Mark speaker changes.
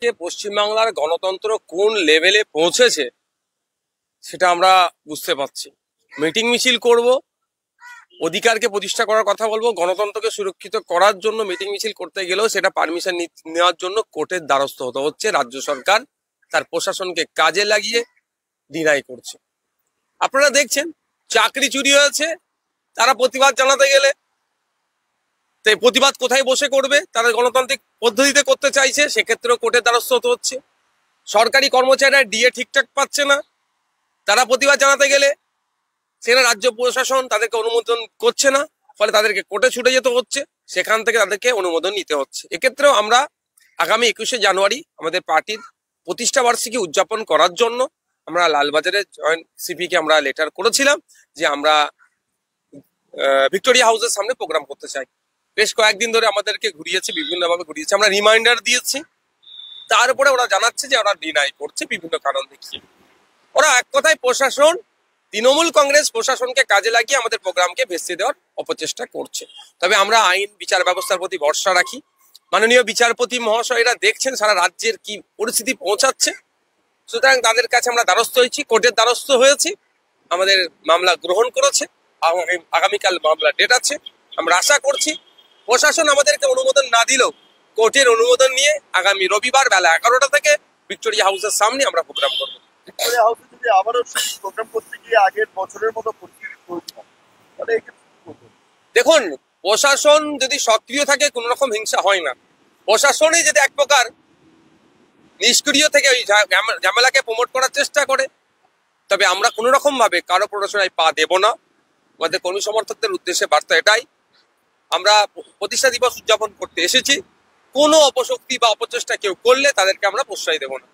Speaker 1: যে পশ্চিমবাংলার গণতন্ত্র কোন লেভেলে পৌঁছেছে সেটা আমরা বুঝতে পারছি। মিটিং মিছিল করব, অধিকারকে প্রতিষ্ঠা করার কথা বলবো, গণতন্ত্রকে সুরক্ষিত করার জন্য মিটিং মিছিল করতে গেলেও সেটা পারমিশন নেওয়ার জন্য কোর্টের দ্বারস্থ হতে হচ্ছে। রাজ্য সরকার তার প্রশাসনকে কাজে লাগিয়ে ডিনাই করছে। আপনারা দেখছেন চাকরি চুরি হয়েছে, তারা প্রতিবাদ জানাতে গেলে প্রতিবাদ কোথায় বসে করবে, তারা গণতান্ত্রিক পদ্ধতিতে করতে চাইছে, সেক্ষেত্রেও কোর্টের দ্বারস্থ হতে হচ্ছে। সরকারি কর্মচারীরা ডিএ ঠিকঠাক পাচ্ছে না, তারা প্রতিবাদ জানাতে গেলে সেখানে রাজ্য প্রশাসন তাদেরকে অনুমোদন করছে না, ফলে তাদেরকে কোর্টে ছুটে যেতে হচ্ছে, সেখান থেকে তাদেরকে অনুমোদন নিতে হচ্ছে। এক্ষেত্রেও আমরা আগামী 21শে জানুয়ারি আমাদের পার্টির প্রতিষ্ঠা বার্ষিকী উদযাপন করার জন্য আমরা লালবাজারে জয়েন্ট সিপিকে আমরা লেটার করেছিলাম যে আমরা ভিক্টোরিয়া হাউসের সামনে প্রোগ্রাম করতে চাই। বেশ কয়েকদিন ধরে আমাদেরকে ঘুরিয়েছে, বিভিন্নভাবে ঘুরিয়েছে, আমরা রিমাইন্ডার দিয়েছি, তারপরে ওরা জানাচ্ছে যে ওরা ডিনাই করছে বিভিন্ন কারণ দেখিয়ে। ওরা এক কথায় প্রশাসন, তৃণমূল কংগ্রেস প্রশাসনকে কাজে লাগিয়ে আমাদের প্রোগ্রামকে ভেস্তে দেওয়ার অপচেষ্টা করছে। তবে আমরা আইন বিচার ব্যবস্থার প্রতি ভরসা রাখি। মাননীয় বিচারপতি মহাশয়রা দেখছেন সারা রাজ্যের কি পরিস্থিতি পৌঁছাচ্ছে, সুতরাং তাদের কাছে আমরা দ্বারস্থ হয়েছি, কোর্টের দ্বারস্থ হয়েছি, আমাদের মামলা গ্রহণ করেছে, আগামীকাল মামলা ডেট আছে। আমরা আশা করছি প্রশাসন আমাদেরকে অনুমোদন না দিলেও কোর্টের অনুমোদন নিয়ে আগামী রবিবার বেলা 11টা থেকে ভিক্টোরিয়া হাউসের সামনে আমরা প্রোগ্রাম করবো।
Speaker 2: ভিক্টোরিয়া হাউসে যদি আবারও প্রোগ্রাম করতে গিয়ে আগের বছরের মতো
Speaker 1: দেখুন, প্রশাসন যদি সক্রিয় থাকে কোনো রকম হিংসা হয় না। প্রশাসনই যদি এক প্রকার নিষ্ক্রিয় থেকে ওই ঝামেলাকে প্রমোট করার চেষ্টা করে, তবে আমরা কোনো রকম ভাবে কারো প্ররোচনায় পা দেব না। আমাদের কর্মী সমর্থকদের উদ্দেশ্যে বার্তা এটাই, আমরা প্রতিষ্ঠা দিবস উদযাপন করতে এসেছি, কোনো অপশক্তি বা অপচেষ্টা কেউ করলে তাদেরকে আমরা প্রশ্রয় দেব না।